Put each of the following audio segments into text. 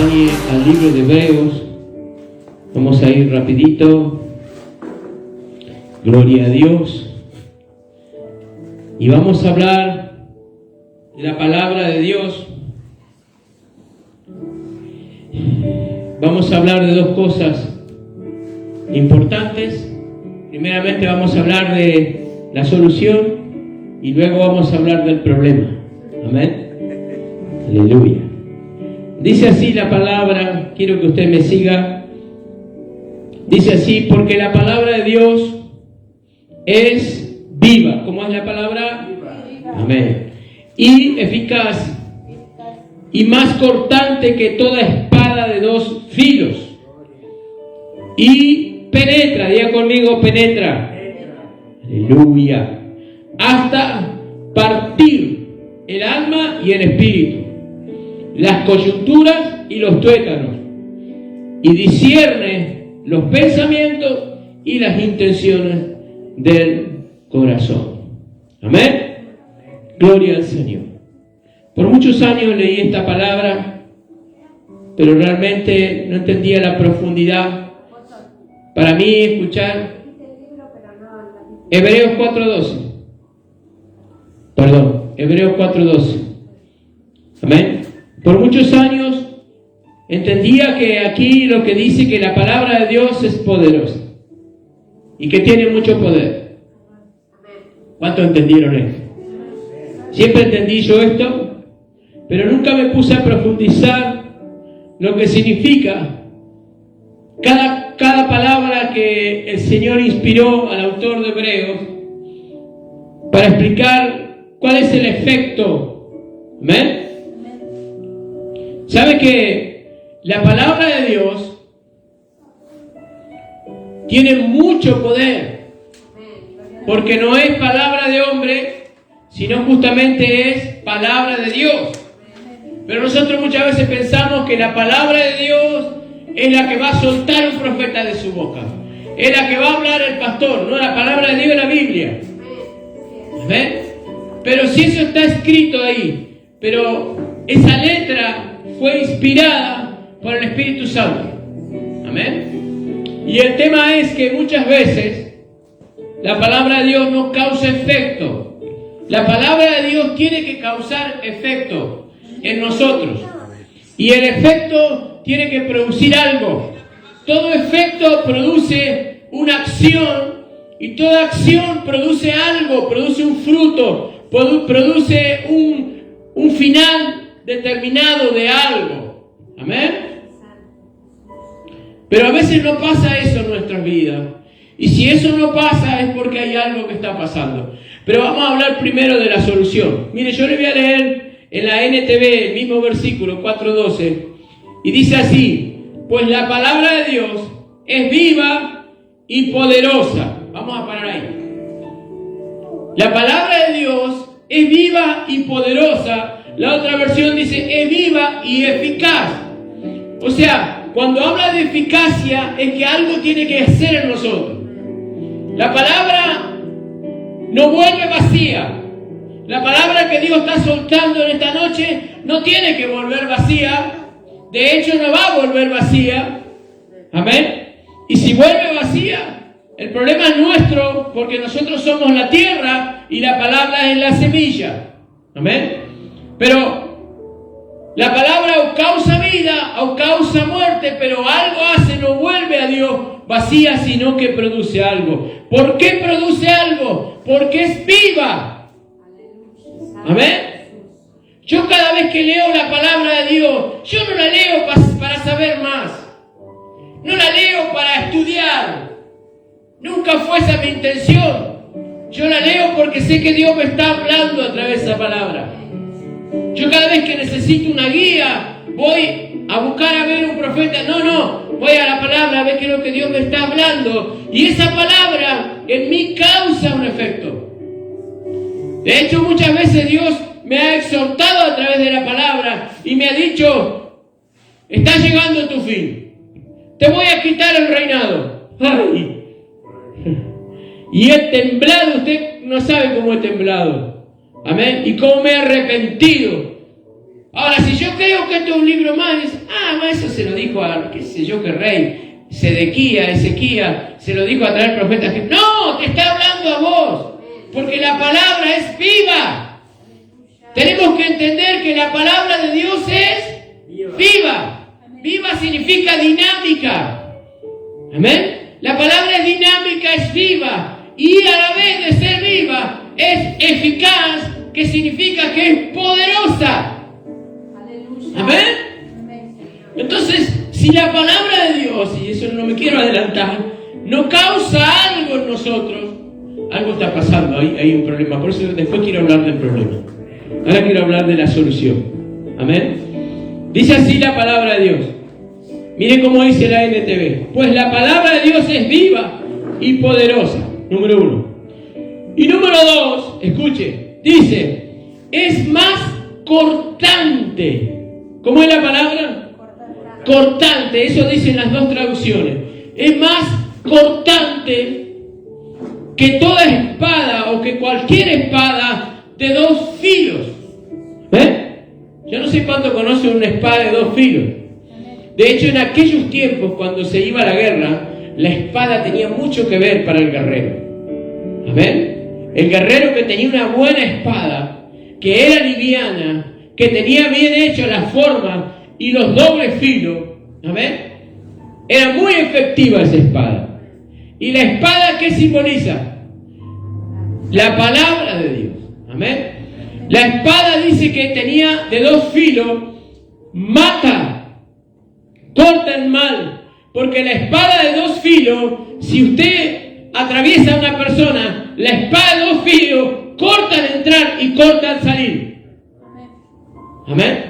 acompañe al libro de Hebreos. Vamos a ir rapidito. Gloria a Dios. Y vamos a hablar de la palabra de Dios. Vamos a hablar de dos cosas importantes. Primeramente vamos a hablar de la solución y luego vamos a hablar del problema. Amén. Aleluya. Dice así la palabra, quiero que usted me siga. Dice así, porque la palabra de Dios es viva. ¿Cómo es la palabra? Amén. Y eficaz y más cortante que toda espada de dos filos. Y penetra, diga conmigo, penetra. Aleluya. Hasta partir el alma y el espíritu, las coyunturas y los tuétanos, y discierne los pensamientos y las intenciones del corazón. Amén. Gloria al Señor. Por muchos años leí esta palabra, pero realmente no entendía la profundidad. Para mí escuchar Hebreos 4:12. Perdón, Hebreos 4:12. Amén. Por muchos años entendía que aquí lo que dice que la palabra de Dios es poderosa y que tiene mucho poder. ¿Cuántos entendieron esto? Siempre entendí yo esto, pero nunca me puse a profundizar lo que significa cada palabra que el Señor inspiró al autor de Hebreos para explicar cuál es el efecto. ¿Amén? ¿Sabe que la palabra de Dios tiene mucho poder? Porque no es palabra de hombre, sino justamente es palabra de Dios. Pero nosotros muchas veces pensamos que la palabra de Dios es la que va a soltar un profeta de su boca, es la que va a hablar el pastor. No, la palabra de Dios es la Biblia. ¿Ven? Pero si eso está escrito ahí, pero esa letra fue inspirada por el Espíritu Santo. Amén. Y el tema es que muchas veces la palabra de Dios no causa efecto. La palabra de Dios tiene que causar efecto en nosotros. Y el efecto tiene que producir algo. Todo efecto produce una acción. Y toda acción produce algo, produce un fruto, produce un final determinado de algo. Amén. Pero a veces no pasa eso en nuestras vidas. Y si eso no pasa es porque hay algo que está pasando. Pero vamos a hablar primero de la solución. Mire, yo le voy a leer en la NTV el mismo versículo 4:12. Y dice así: pues la palabra de Dios es viva y poderosa. Vamos a parar ahí. La palabra de Dios es viva y poderosa. La otra versión dice es viva y eficaz. O sea, cuando habla de eficacia es que algo tiene que hacer en nosotros. La palabra no vuelve vacía. La palabra que Dios está soltando en esta noche no tiene que volver vacía. De hecho, no va a volver vacía. Amén. Y si vuelve vacía, el problema es nuestro, porque nosotros somos la tierra y la palabra es la semilla. Amén. Pero la palabra o causa vida o causa muerte, pero algo hace, no vuelve a Dios vacía, sino que produce algo. ¿Por qué produce algo? Porque es viva. Amén. Yo cada vez que leo la palabra de Dios, yo no la leo para saber más. No la leo para estudiar. Nunca fue esa mi intención. Yo la leo porque sé que Dios me está hablando a través de esa palabra. Yo cada vez que necesito una guía, voy a buscar a ver un profeta. No, voy a la palabra a ver qué es lo que Dios me está hablando. Y esa palabra en mí causa un efecto. De hecho, muchas veces Dios me ha exhortado a través de la palabra y me ha dicho: está llegando tu fin. Te voy a quitar el reinado. ¡Ay! Y he temblado, usted no sabe cómo he temblado. Amén. Y cómo me he arrepentido. Ahora, si yo creo que esto es un libro más, eso se lo dijo a, qué sé yo, qué rey, Ezequiel, se lo dijo a través del profeta. No, te está hablando a vos, porque la palabra es viva. Tenemos que entender que la palabra de Dios es viva. Viva significa dinámica. Amén. La palabra es dinámica, es viva, y a la vez de ser viva, es eficaz, que significa que es poderosa. Amén. Entonces, si la palabra de Dios, y eso no me quiero adelantar, no causa algo en nosotros, algo está pasando, hay un problema. Por eso después quiero hablar del problema. Ahora quiero hablar de la solución. Amén. Dice así la palabra de Dios. Mire cómo dice la NTV. Pues la palabra de Dios es viva y poderosa. Número 1. Y número 2, escuche, dice, es más cortante. ¿Cómo es la palabra? Cortante. Eso dicen las dos traducciones. Es más cortante que toda espada o que cualquier espada de 2 filos. Yo no sé cuánto conoce una espada de 2 filos. De hecho, en aquellos tiempos, cuando se iba a la guerra, la espada tenía mucho que ver para el guerrero. Amén. El guerrero que tenía una buena espada, que era liviana, que tenía bien hecho la forma y los dobles filos, amén, era muy efectiva esa espada. ¿Y la espada qué simboliza? La palabra de Dios. Amén. La espada dice que tenía de 2 filos, mata, corta el mal, porque la espada de 2 filos, si usted atraviesa a una persona, la espada de 2 filos corta al entrar y corta al salir. Amén.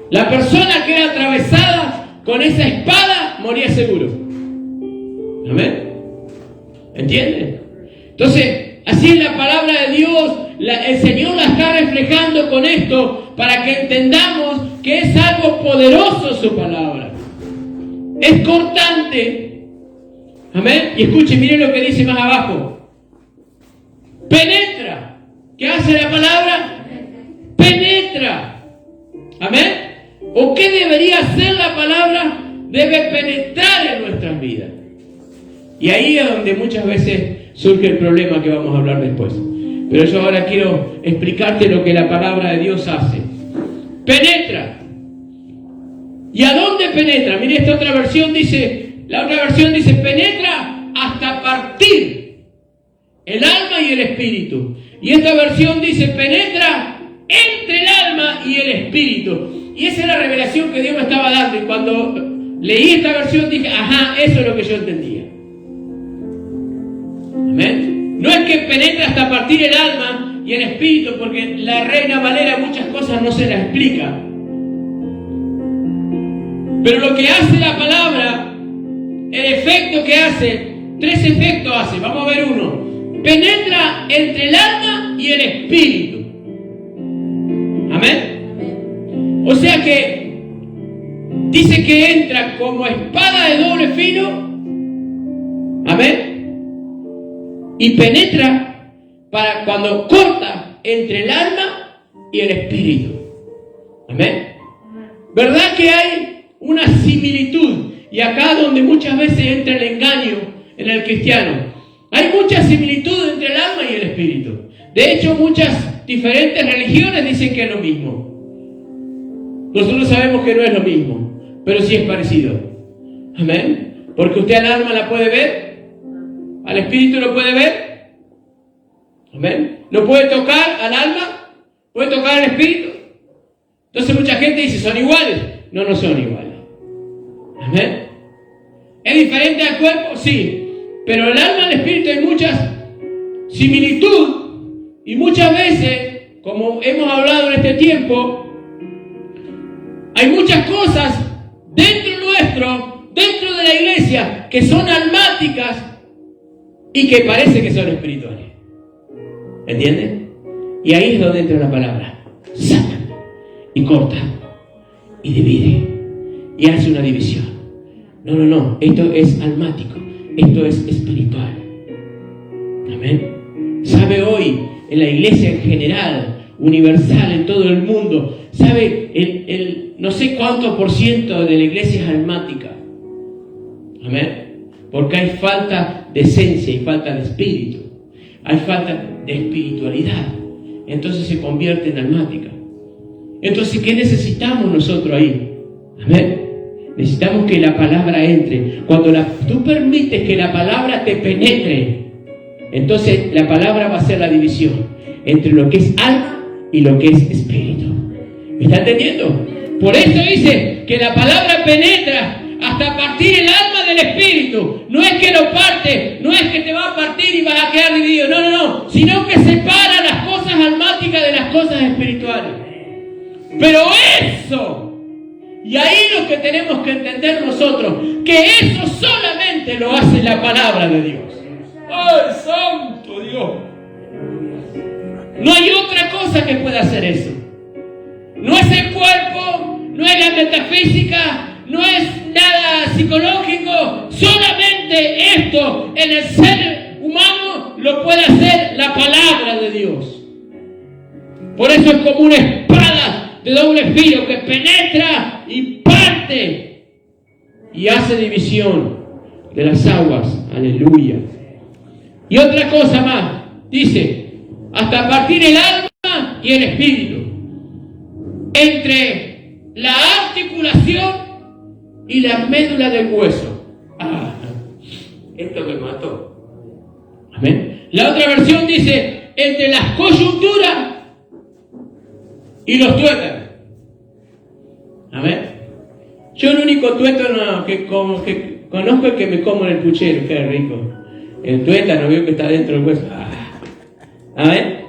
La persona que era atravesada con esa espada moría seguro. Amén. ¿Entienden? Entonces, así es la palabra de Dios. El Señor la está reflejando con esto para que entendamos que es algo poderoso su palabra. Es cortante. Amén. Y escuche, mire lo que dice más abajo. Penetra. ¿Qué hace la palabra? Penetra. Amén. ¿O qué debería hacer la palabra? Debe penetrar en nuestras vidas. Y ahí es donde muchas veces surge el problema que vamos a hablar después. Pero yo ahora quiero explicarte lo que la palabra de Dios hace. Penetra. ¿Y a dónde penetra? Mire, esta otra versión dice, la otra versión dice, penetra hasta partir el alma y el espíritu. Y esta versión dice, penetra entre el alma y el espíritu. Y esa es la revelación que Dios me estaba dando. Y cuando leí esta versión dije, eso es lo que yo entendía. Amén. No es que penetra hasta partir el alma y el espíritu, porque la Reina Valera muchas cosas no se las explica. Pero lo que hace la palabra, el efecto que hace, 3 efectos hace. Vamos a ver uno. Penetra entre el alma y el espíritu. Amén. O sea que dice que entra como espada de doble filo. Amén. Y penetra para cuando corta entre el alma y el espíritu. Amén. ¿Verdad que hay una similitud? Y acá donde muchas veces entra el engaño en el cristiano. Hay mucha similitud entre el alma y el espíritu. De hecho, muchas diferentes religiones dicen que es lo mismo. Nosotros sabemos que no es lo mismo, pero sí es parecido. Amén. Porque usted al alma la puede ver. ¿Al espíritu lo puede ver? Amén. ¿Lo puede tocar al alma? ¿Puede tocar al espíritu? Entonces mucha gente dice, ¿son iguales? No, no son iguales. Amén. ¿Es diferente al cuerpo? Sí. Pero el alma y el espíritu hay muchas similitud. Y muchas veces, como hemos hablado en este tiempo, hay muchas cosas dentro nuestro, dentro de la iglesia, que son almáticas y que parece que son espirituales. ¿Entienden? Y ahí es donde entra la palabra. Saca y corta y divide y hace una división. No, esto es almático, esto es espiritual. Amén. ¿Sabe hoy en la iglesia en general universal en todo el mundo. ¿Sabe? El no sé cuánto por ciento de la iglesia es almática. Amén. Porque hay falta de esencia y falta de espíritu. Hay falta de espiritualidad. Entonces se convierte en almática. Entonces, ¿qué necesitamos nosotros ahí? Amén. Necesitamos que la palabra entre. Cuando tú permites que la palabra te penetre, entonces la palabra va a ser la división entre lo que es alma y lo que es espíritu. ¿Me está entendiendo? Por eso dice que la palabra penetra hasta partir el alma del espíritu. No es que lo parte, no es que te va a partir y vas a quedar dividido. No, no, no. Sino que separa las cosas almáticas de las cosas espirituales. Pero eso... Y ahí lo que tenemos que entender nosotros, que eso solamente lo hace la palabra de Dios. ¡Ay, santo Dios! No hay otra cosa que pueda hacer eso. No es el cuerpo, no es la metafísica, no es nada psicológico. Solamente esto en el ser humano lo puede hacer la palabra de Dios. Por eso es como una espada de doble filo que penetra y parte y hace división de las aguas. Aleluya. Y otra cosa más, dice, hasta partir el alma y el espíritu, entre la articulación y la médula del hueso. Esto me mató. Amén. La otra versión dice, entre las coyunturas y los tuétanos. Amén. Yo el único tuétano que conozco es que me como en el puchero, que es rico. El tuétano veo que está dentro del hueso. Amén.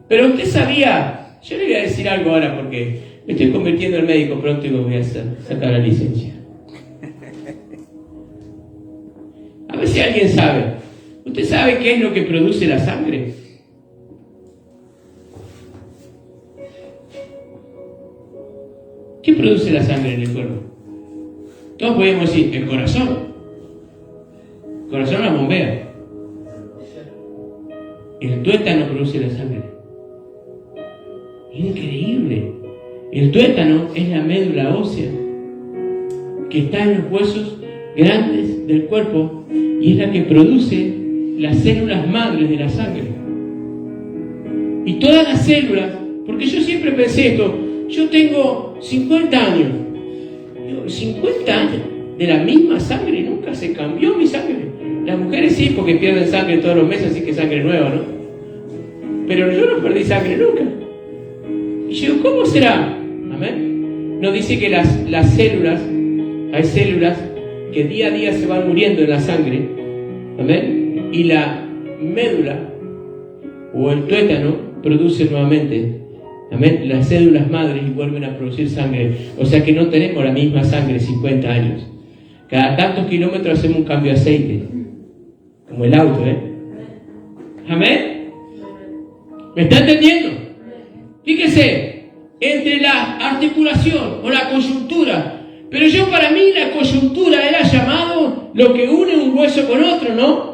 Pero usted sabía, yo le voy a decir algo ahora porque me estoy convirtiendo en médico pronto y voy a sacar la licencia. A ver si alguien sabe. ¿Usted sabe qué es lo que produce la sangre? ¿Qué produce la sangre en el cuerpo? Todos podemos decir, el corazón. El corazón la bombea. El tuétano produce la sangre. Increíble. El tuétano es la médula ósea que está en los huesos grandes del cuerpo y es la que produce las células madres de la sangre. Y todas las células, porque yo siempre pensé esto, yo tengo 50 años. 50 años de la misma sangre, nunca se cambió mi sangre. Las mujeres sí, porque pierden sangre todos los meses, así que sangre nueva, ¿no? Pero yo no perdí sangre nunca. Y yo digo, ¿cómo será? Amén. Nos dice que las células, hay células que día a día se van muriendo en la sangre. Amén. Y la médula o el tuétano produce nuevamente, amén, las células madres y vuelven a producir sangre. O sea que no tenemos la misma sangre 50 años. Cada tantos kilómetros hacemos un cambio de aceite. Como el auto, Amén. ¿Me está entendiendo? Fíjese, entre la articulación o la coyuntura. Pero yo para mí la coyuntura era llamado lo que une un hueso con otro, ¿no?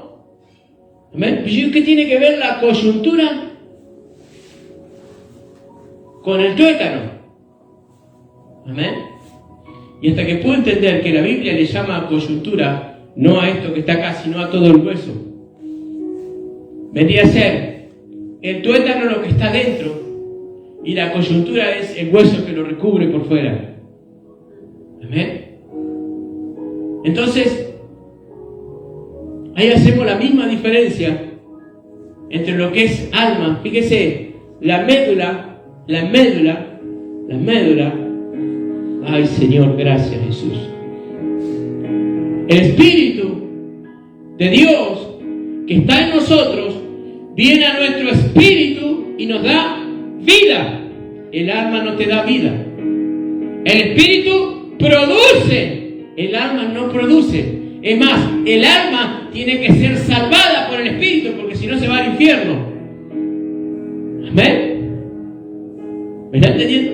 ¿Amén? ¿Qué tiene que ver la coyuntura con el tuétano? Amén. Y hasta que puedo entender que la Biblia le llama coyuntura, no a esto que está acá, sino a todo el hueso, vendría a ser el tuétano lo que está dentro y la coyuntura es el hueso que lo recubre por fuera. Amén. Entonces, ahí hacemos la misma diferencia entre lo que es alma. Fíjese, la médula, ay Señor, gracias Jesús. El Espíritu de Dios que está en nosotros viene a nuestro espíritu y nos da vida. El alma no te da vida. El espíritu produce, el alma no produce. Es más, el alma tiene que ser salvada por el espíritu porque si no se va al infierno. Amén. ¿Me está entendiendo?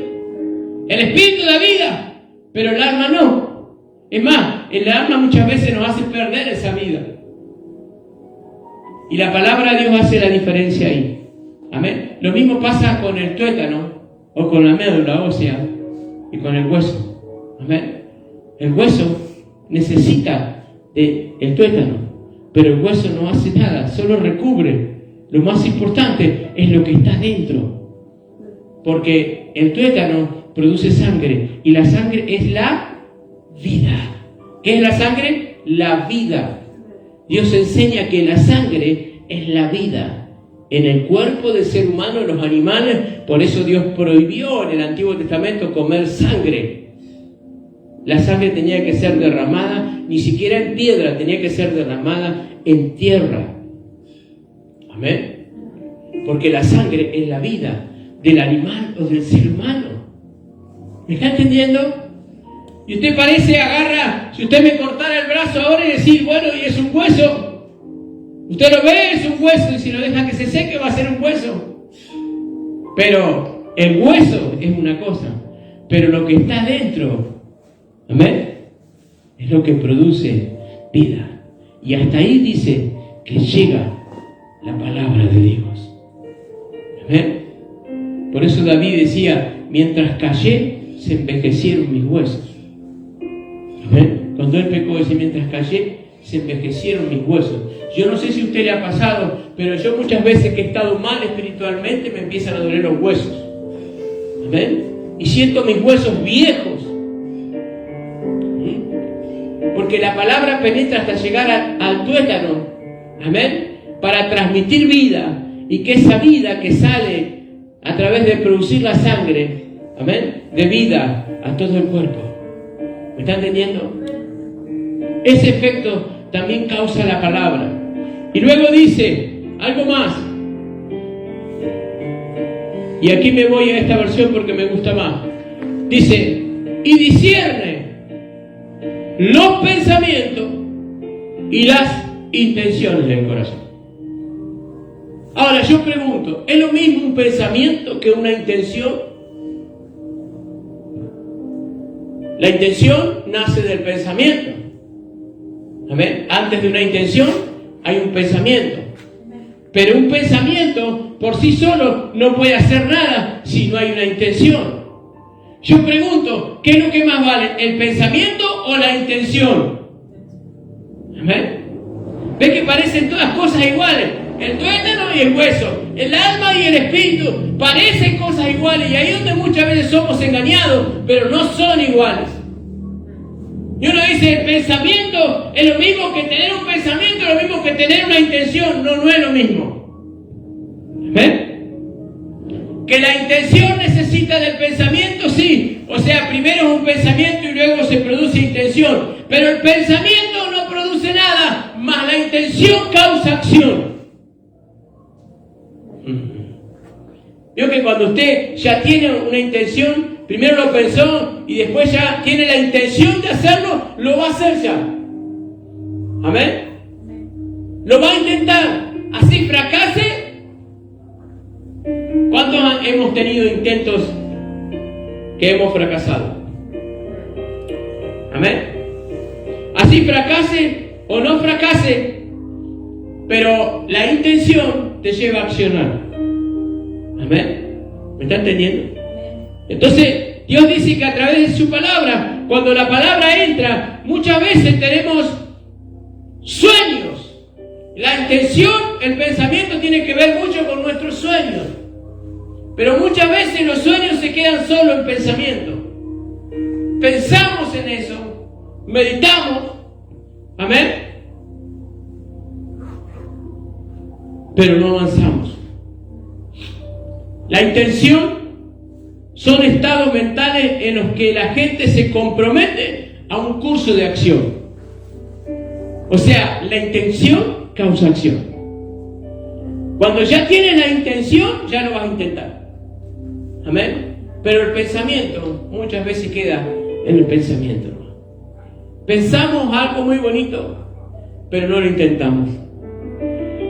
El espíritu da vida, pero el alma no. Es más, el alma muchas veces nos hace perder esa vida. Y la palabra de Dios hace la diferencia ahí. Amén. Lo mismo pasa con el tuétano o con la médula ósea y con el hueso. Amén. El hueso necesita del tuétano, pero el hueso no hace nada, solo recubre. Lo más importante es lo que está dentro, porque el tuétano produce sangre y la sangre es la vida. ¿Qué es la sangre? La vida. Dios enseña que la sangre es la vida. En el cuerpo del ser humano, en los animales, por eso Dios prohibió en el Antiguo Testamento comer sangre. La sangre tenía que ser derramada, ni siquiera en piedra, tenía que ser derramada en tierra. Amén. Porque la sangre es la vida del animal o del ser humano. ¿Me está entendiendo? Y usted agarra, si usted me cortara el brazo ahora y decir, bueno, y es un hueso. Usted lo ve, es un hueso, y si lo deja que se seque va a ser un hueso. Pero el hueso es una cosa, pero lo que está dentro, amén, es lo que produce vida. Y hasta ahí dice que llega la palabra de Dios. Amén. Por eso David decía, mientras callé, se envejecieron mis huesos. Amén. Cuando él pecó, dice, mientras callé, se envejecieron mis huesos. Yo no sé si a usted le ha pasado, pero yo muchas veces que he estado mal espiritualmente me empiezan a doler los huesos. Amén. Y siento mis huesos viejos. Porque la palabra penetra hasta llegar al tuétano. Amén. Para transmitir vida. Y que esa vida que sale a través de producir la sangre, amén, de vida a todo el cuerpo. ¿Me está entendiendo? Ese efecto también causa la palabra. Y luego dice algo más. Y aquí me voy a esta versión porque me gusta más. Dice, y discierne los pensamientos y las intenciones del corazón. Ahora yo pregunto, ¿es lo mismo un pensamiento que una intención? La intención nace del pensamiento. Amén. Antes de una intención hay un pensamiento. Pero un pensamiento por sí solo no puede hacer nada si no hay una intención. Yo pregunto, ¿qué es lo que más vale? ¿El pensamiento o la intención? Amén. ¿Ves que parecen todas cosas iguales? El tuétano y el hueso, el alma y el espíritu, parecen cosas iguales. Y ahí es donde muchas veces somos engañados, pero no son iguales. Y uno dice, el pensamiento es lo mismo que tener un pensamiento, es lo mismo que tener una intención. No, no es lo mismo. ¿Ven? Que la intención necesita del pensamiento, sí. O sea, primero es un pensamiento y luego se produce intención. Pero el pensamiento no produce nada, más la intención causa acción. Vio que cuando usted ya tiene una intención, primero lo pensó y después ya tiene la intención de hacerlo, lo va a hacer ya. Amén. Lo va a intentar. Así fracase. ¿Cuántos hemos tenido intentos que hemos fracasado? Amén. Así fracase o no fracase, pero la intención te lleva a accionar. Amén. ¿Me está entendiendo? Entonces, Dios dice que a través de su palabra, cuando la palabra entra, muchas veces tenemos sueños. La intención, el pensamiento tiene que ver mucho con nuestros sueños. Pero muchas veces los sueños se quedan solo en pensamiento. Pensamos en eso, meditamos, amén, pero no avanzamos. La intención son estados mentales en los que la gente se compromete a un curso de acción. O sea, la intención causa acción. Cuando ya tienes la intención, ya lo vas a intentar. Amén. Pero el pensamiento muchas veces queda en el pensamiento. Pensamos algo muy bonito, pero no lo intentamos.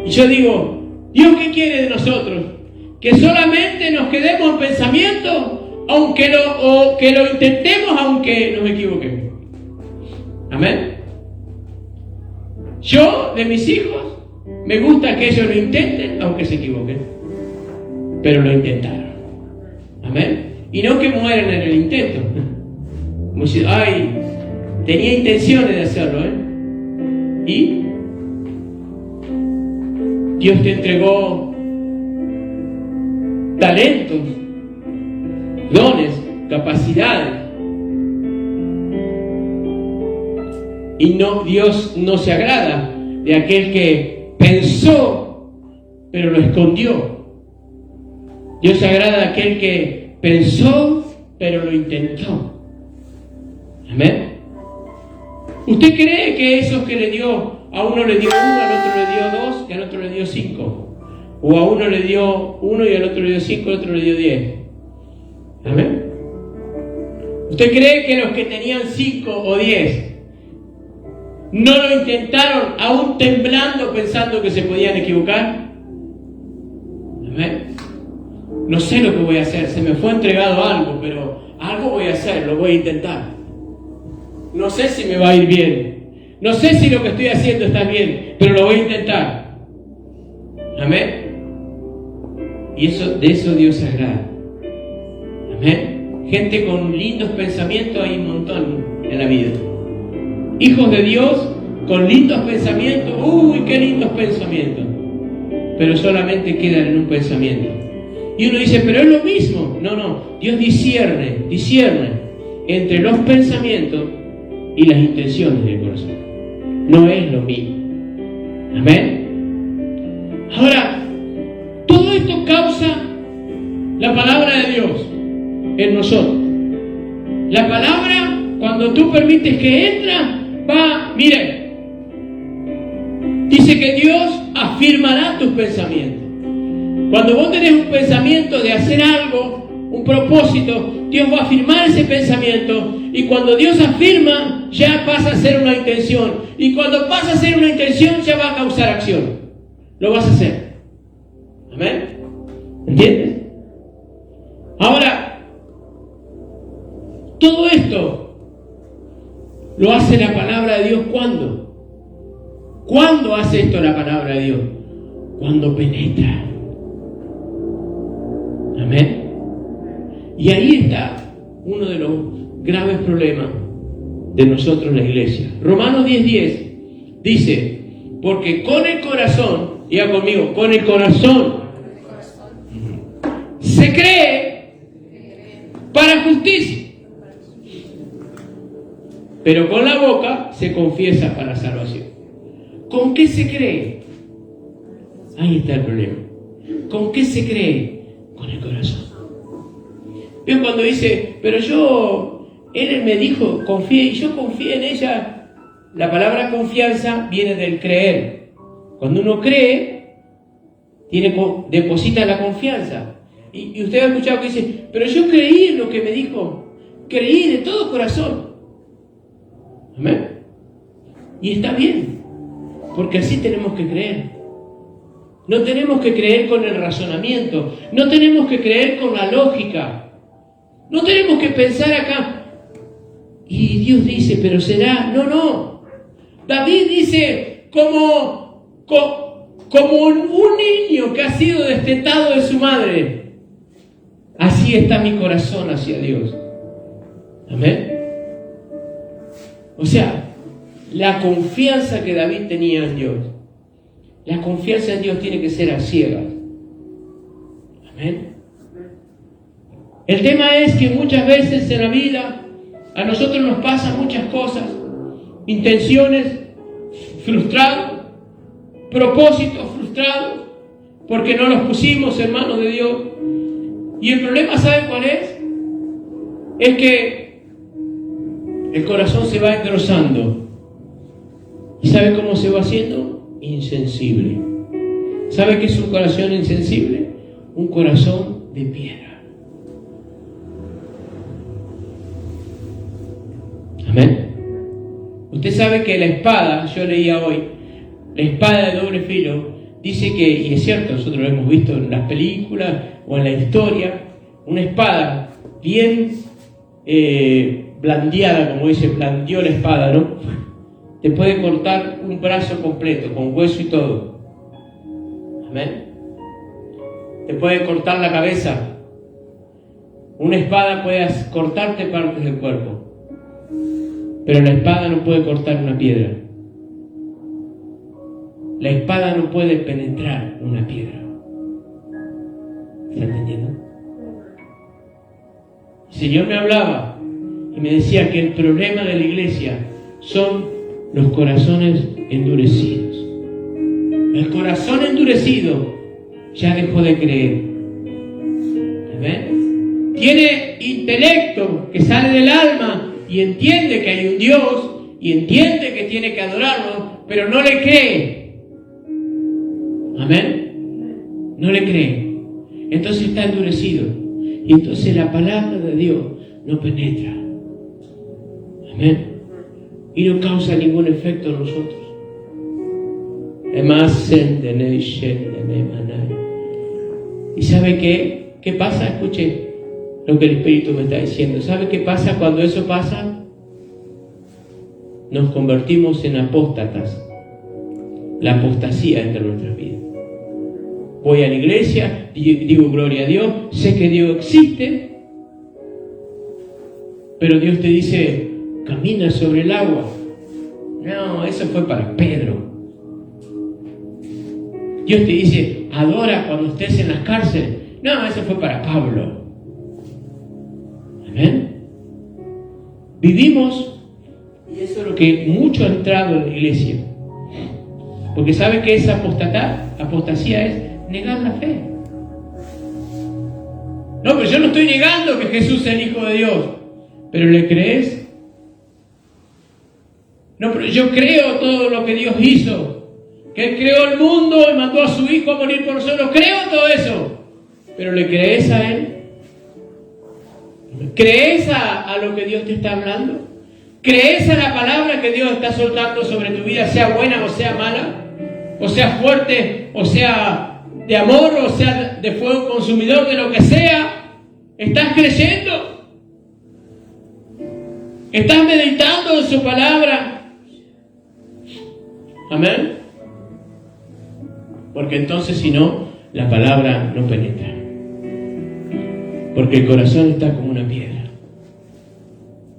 Y yo digo, ¿Dios qué quiere de nosotros? Que solamente nos quedemos en pensamiento, que lo intentemos aunque nos equivoquemos. Amén. Yo, de mis hijos, me gusta que ellos lo intenten aunque se equivoquen. pero lo intentaron. Amén. Y no que mueran en el intento. Como si, ay, tenía intenciones de hacerlo, Y Dios te entregó talentos, dones, capacidades. Y no, Dios no se agrada de aquel que pensó, pero lo escondió. Dios se agrada de aquel que pensó, pero lo intentó. Amén. ¿Usted cree que esos que le dio, a uno le dio 1, al otro le dio 2 y al otro le dio 5? O a uno le dio 1 y al otro le dio 5, al otro le dio 10. Amén. ¿Usted cree que los que tenían 5 o 10 no lo intentaron aún temblando pensando que se podían equivocar? Amén. No sé lo que voy a hacer, se me fue entregado algo, pero algo voy a hacer, lo voy a intentar. No sé si me va a ir bien, no sé si lo que estoy haciendo está bien, pero lo voy a intentar. Amén. Y de eso Dios se agrada. Amén. Gente con lindos pensamientos hay un montón en la vida. Hijos de Dios con lindos pensamientos, uy, qué lindos pensamientos, pero solamente quedan en un pensamiento. Y uno dice, pero es lo mismo. No, Dios discierne entre los pensamientos y las intenciones del corazón. No es lo mismo. Amén. Ahora, todo esto causa la palabra de Dios en nosotros. La palabra, cuando tú permites que entra, mire, dice que Dios afirmará tus pensamientos. Cuando vos tenés un pensamiento de hacer algo, un propósito, Dios va a afirmar ese pensamiento, y cuando Dios afirma, ya pasa a ser una intención, y cuando pasa a ser una intención, ya va a causar acción. Lo vas a hacer. Amén. ¿Entiendes? Ahora, todo esto lo hace la palabra de Dios. ¿Cuándo? ¿Cuándo hace esto la palabra de Dios? Cuando penetra. Amén. Y ahí está uno de los graves problemas de nosotros en la iglesia. Romanos 10:10 dice, porque con el corazón, diga conmigo, con el corazón se cree para justicia, pero con la boca se confiesa para salvación. ¿Con qué se cree? Ahí está el problema. ¿Con qué se cree? Con el corazón. Veo cuando dice, pero él me dijo, confíe, y yo confié en ella. La palabra confianza viene del creer. Cuando uno cree, deposita la confianza. Y usted ha escuchado que dice, pero yo creí en lo que me dijo, creí de todo corazón. Amén. Y está bien, porque así tenemos que creer. No tenemos que creer con el razonamiento, no tenemos que creer con la lógica. No tenemos que pensar acá, y Dios dice, pero será. No. David dice, como un niño que ha sido destetado de su madre, así está mi corazón hacia Dios. Amén. O sea, la confianza que David tenía en Dios, la confianza en Dios tiene que ser a ciegas. Amén. El tema es que muchas veces en la vida a nosotros nos pasan muchas cosas, intenciones frustradas, propósitos frustrados, porque no los pusimos en manos de Dios. Y el problema, ¿saben cuál es? Es que el corazón se va engrosando. ¿Y sabe cómo se va haciendo? Insensible. ¿Sabe qué es un corazón insensible? Un corazón de piedra. Amén. Usted sabe que la espada, yo leía hoy, la espada de doble filo, dice que, y es cierto, nosotros lo hemos visto en las películas o en la historia, una espada bien blandeada, como dice, blandeó la espada, ¿no? Te puede cortar un brazo completo, con hueso y todo. Amén. te puede cortar la cabeza. Una espada puede cortarte partes del cuerpo, pero la espada no puede cortar una piedra. La espada no puede penetrar una piedra. ¿Está entendiendo? El Señor me hablaba y me decía que el problema de la iglesia son los corazones endurecidos. El corazón endurecido ya dejó de creer. ¿Ven? Tiene intelecto que sale del alma y entiende que hay un Dios y entiende que tiene que adorarlo, pero no le cree. Amén. No le cree. Entonces está endurecido. Y entonces la palabra de Dios no penetra. Amén. Y no causa ningún efecto en nosotros. ¿Y sabe qué? ¿Qué pasa? Escuche lo que el Espíritu me está diciendo. ¿Sabe qué pasa cuando eso pasa? Nos convertimos en apóstatas. La apostasía entra en nuestras vidas. Voy a la iglesia, digo gloria a Dios, sé que Dios existe, pero Dios te dice, camina sobre el agua. No, eso fue para Pedro. Dios te dice, adora cuando estés en las cárceles. No, eso fue para Pablo. Amén. Vivimos, y eso es lo que mucho ha entrado en la iglesia. Porque ¿sabe qué es apostasía? Es negar la fe. No, pero yo no estoy negando que Jesús es el Hijo de Dios. ¿Pero le crees? No, pero yo creo todo lo que Dios hizo. Que Él creó el mundo y mandó a su Hijo a morir por nosotros. Creo todo eso. ¿Pero le crees a Él? ¿Crees a lo que Dios te está hablando? ¿Crees a la palabra que Dios está soltando sobre tu vida, sea buena o sea mala? O sea fuerte, o sea de amor, o sea de fuego consumidor, de lo que sea. ¿Estás creyendo? ¿Estás meditando en su palabra? Amén. Porque entonces, si no, la palabra no penetra. Porque el corazón está como una piedra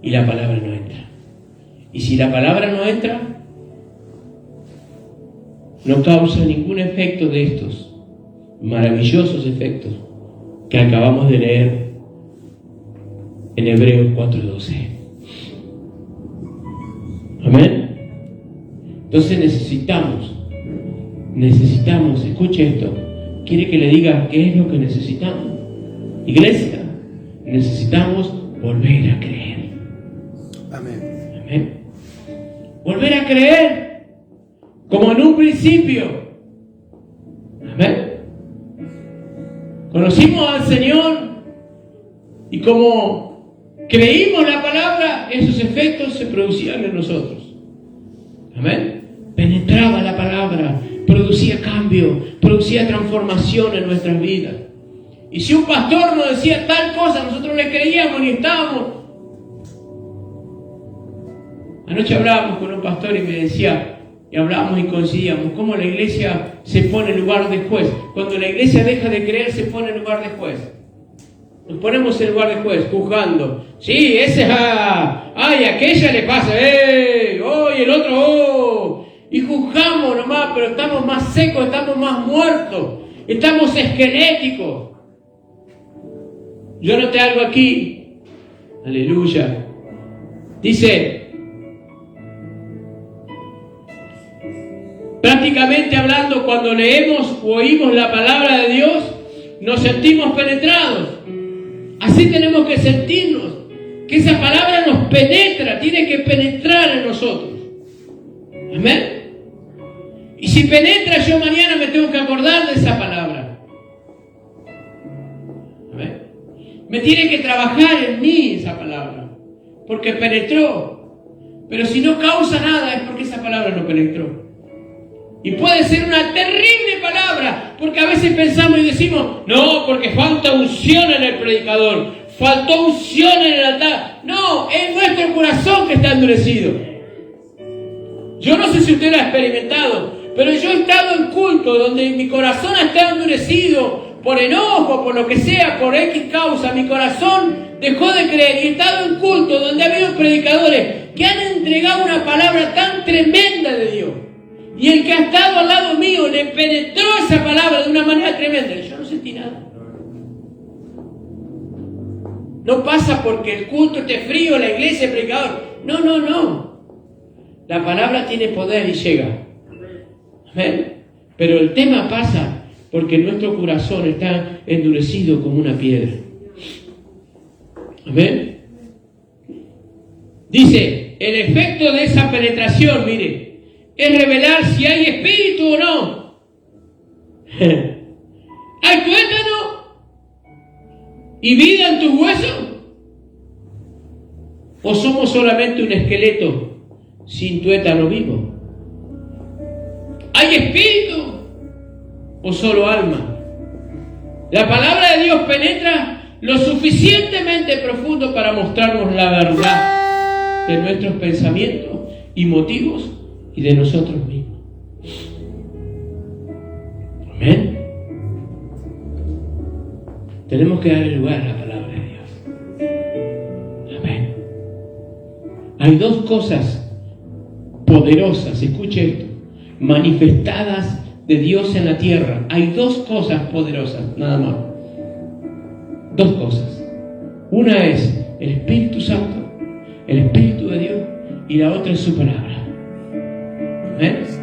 y la palabra no entra. Y si la palabra no entra, no causa ningún efecto de estos maravillosos efectos que acabamos de leer en Hebreos 4:12. Amén. Entonces necesitamos, escuche esto. ¿Quiere que le diga qué es lo que necesitamos? Iglesia, necesitamos volver a creer. Amén. Amén. Volver a creer como en un principio. Amén. Conocimos al Señor y como creímos la palabra, esos efectos se producían en nosotros. Amén. Penetraba la palabra, producía cambio, producía transformación en nuestras vidas. Y si un pastor nos decía tal cosa, nosotros le creíamos y estábamos. Anoche hablábamos con un pastor y me decía, y hablábamos y coincidíamos, cómo la iglesia se pone en lugar de juez. Cuando la iglesia deja de creer, se pone en lugar de juez. Nos ponemos en lugar de juez, juzgando. Sí, ese es ay, a aquella le pasa, oh, y el otro, oh. Y juzgamos nomás, pero estamos más secos, estamos más muertos, estamos esqueléticos. Yo noté algo aquí. Aleluya. Dice, prácticamente hablando, cuando leemos o oímos la palabra de Dios, nos sentimos penetrados. Así tenemos que sentirnos, que esa palabra nos penetra, tiene que penetrar en nosotros. Amén. Y si penetra, yo mañana me tengo que acordar de esa palabra. Amén. Me tiene que trabajar en mí esa palabra, porque penetró. Pero si no causa nada, es porque esa palabra no penetró. Y puede ser una terrible palabra, porque a veces pensamos y decimos, no, porque falta unción en el predicador, faltó unción en el altar. No, es nuestro corazón que está endurecido. Yo no sé si usted lo ha experimentado, pero yo he estado en culto donde mi corazón está endurecido por enojo, por lo que sea, por X causa, mi corazón dejó de creer y he estado en culto donde ha habido predicadores que han entregado una palabra tan tremenda de Dios. Y el que ha estado al lado mío le penetró esa palabra de una manera tremenda. Y yo no sentí nada. No pasa porque el culto esté frío, la iglesia, el predicador. No. La palabra tiene poder y llega. Amén. Pero el tema pasa porque nuestro corazón está endurecido como una piedra. Amén. Dice, el efecto de esa penetración, mire, es revelar si hay espíritu o no. ¿Hay tuétano y vida en tus huesos? ¿O somos solamente un esqueleto sin tuétano vivo? ¿Hay espíritu o solo alma? La palabra de Dios penetra lo suficientemente profundo para mostrarnos la verdad de nuestros pensamientos y motivos y de nosotros mismos. Amén. Tenemos que darle lugar a la palabra de Dios. Amén. Hay dos cosas poderosas, escuche esto, manifestadas de Dios en la tierra. Hay dos cosas poderosas, nada más. Dos cosas. Una es el Espíritu Santo, el Espíritu de Dios, y la otra es su palabra. ¿Ves?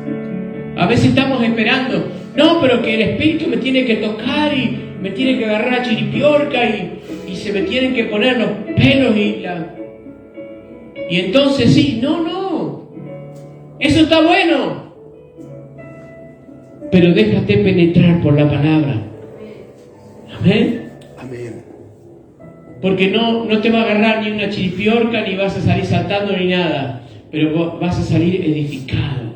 A veces estamos esperando, no, pero que el Espíritu me tiene que tocar y me tiene que agarrar la chiripiorca y se me tienen que poner los pelos y entonces sí, no, eso está bueno, pero déjate penetrar por la palabra. Amén. Amén. Porque no te va a agarrar ni una chiripiorca, ni vas a salir saltando ni nada, pero vas a salir edificado.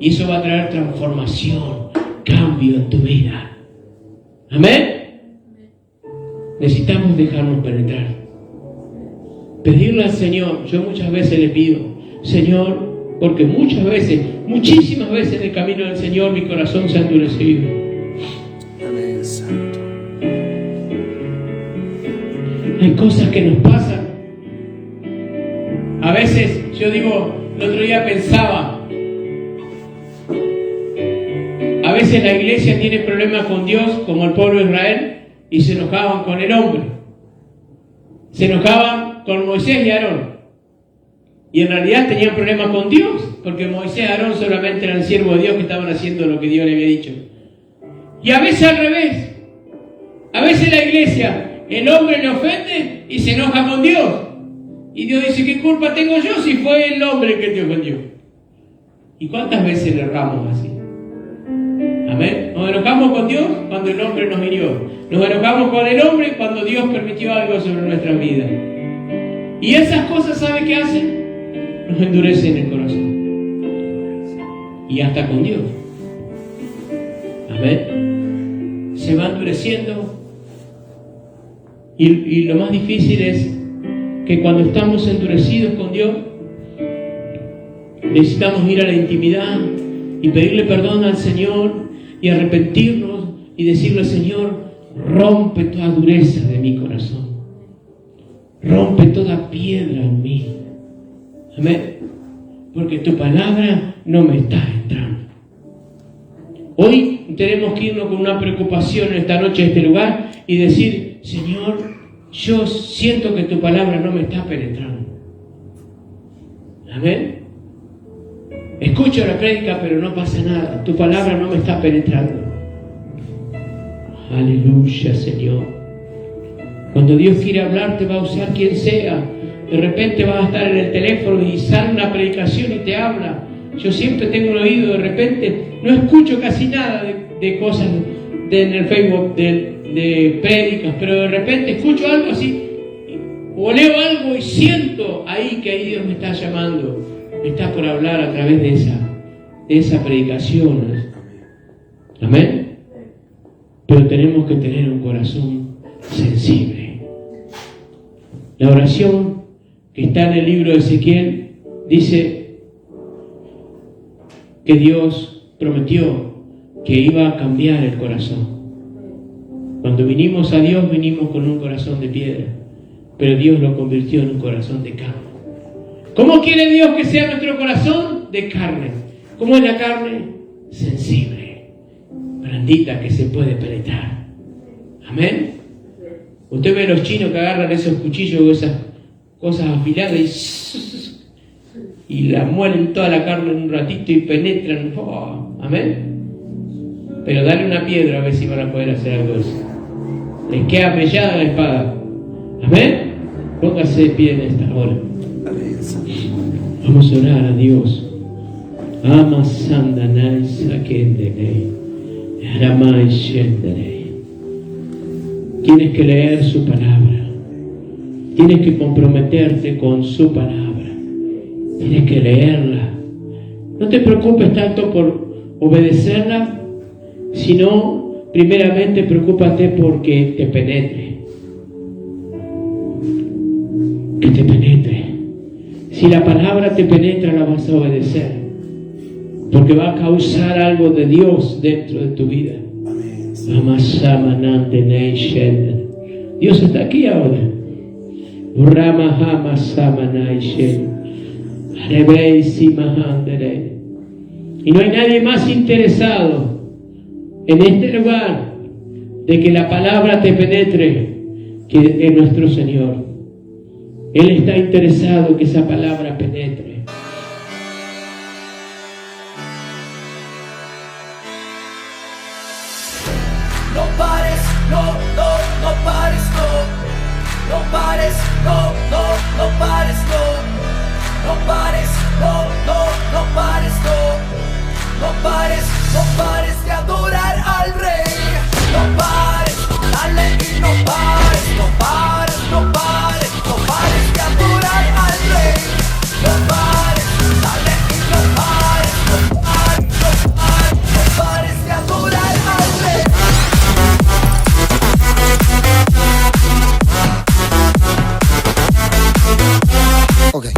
Y eso va a traer transformación, cambio en tu vida. Amén. Necesitamos dejarnos penetrar. Pedirle al Señor. Yo muchas veces le pido, Señor, porque muchas veces, muchísimas veces en el camino del Señor mi corazón se ha endurecido. Amén, Santo. Hay cosas que nos pasan. A veces, yo digo, el otro día pensaba, a veces la iglesia tiene problemas con Dios, como el pueblo de Israel, y se enojaban con el hombre. Se enojaban con Moisés y Aarón. Y en realidad tenían problemas con Dios, porque Moisés y Aarón solamente eran siervos de Dios que estaban haciendo lo que Dios le había dicho. Y a veces al revés. A veces la iglesia, el hombre le ofende y se enoja con Dios. Y Dios dice, ¿qué culpa tengo yo si fue el hombre que te ofendió? ¿Y cuántas veces le erramos así? Amén. Nos enojamos con Dios cuando el hombre nos hirió. Nos enojamos con el hombre cuando Dios permitió algo sobre nuestra vida. Y esas cosas, ¿sabe qué hacen? Nos endurecen el corazón. Y hasta con Dios. Amén. Se va endureciendo. Y lo más difícil es que cuando estamos endurecidos con Dios, necesitamos ir a la intimidad y pedirle perdón al Señor y arrepentirnos y decirle, Señor, rompe toda dureza de mi corazón, rompe toda piedra en mí. Amén. Porque tu palabra no me está entrando. Hoy tenemos que irnos con una preocupación esta noche a este lugar y decir, Señor, yo siento que tu palabra no me está penetrando. Amén. Escucho la prédica, pero no pasa nada. Tu palabra no me está penetrando. Aleluya, Señor. Cuando Dios quiere hablar, te va a usar quien sea. De repente vas a estar en el teléfono y sale una predicación y te habla. Yo siempre tengo un oído, de repente no escucho casi nada de cosas en el Facebook de prédicas, pero de repente escucho algo así o leo algo y siento ahí que ahí Dios me está llamando. Está por hablar a través de esa predicación. Amén. Pero tenemos que tener un corazón sensible. La oración que está en el libro de Ezequiel dice que Dios prometió que iba a cambiar el corazón. Cuando vinimos a Dios, vinimos con un corazón de piedra, pero Dios lo convirtió en un corazón de carne. ¿Cómo quiere Dios que sea nuestro corazón? De carne. ¿Cómo es la carne? Sensible, blandita, que se puede penetrar. Amén. Usted ve a los chinos que agarran esos cuchillos o esas cosas afiladas y la muelen toda la carne en un ratito y penetran. Oh, amén. Pero dale una piedra a ver si van a poder hacer algo de eso. Les queda mellada la espada. Amén. Póngase de pie en esta hora. Amén, Santo. Vamos a orar a Dios. Ama sandanai sakendenei. Aramai shendenei. Tienes que leer su palabra. Tienes que comprometerte con su palabra. Tienes que leerla. No te preocupes tanto por obedecerla, sino primeramente preocúpate porque te penetre. Que te penetre. Si la palabra te penetra, la vas a obedecer, porque va a causar algo de Dios dentro de tu vida. Dios está aquí ahora. Y no hay nadie más interesado en este lugar de que la palabra te penetre que es nuestro Señor. Él está interesado que esa palabra penetre. No pares, no, no, no pares, no. No pares, no, no, no pares, no. No pares, no, no, no pares, no. No pares, no pares de adorar al Rey. No pares, dale y no pares, no pares, no pares, no pares de adorar al Rey. No pares, dale y no pares, no pares, no pares, no pares de adorar al Rey. Okay.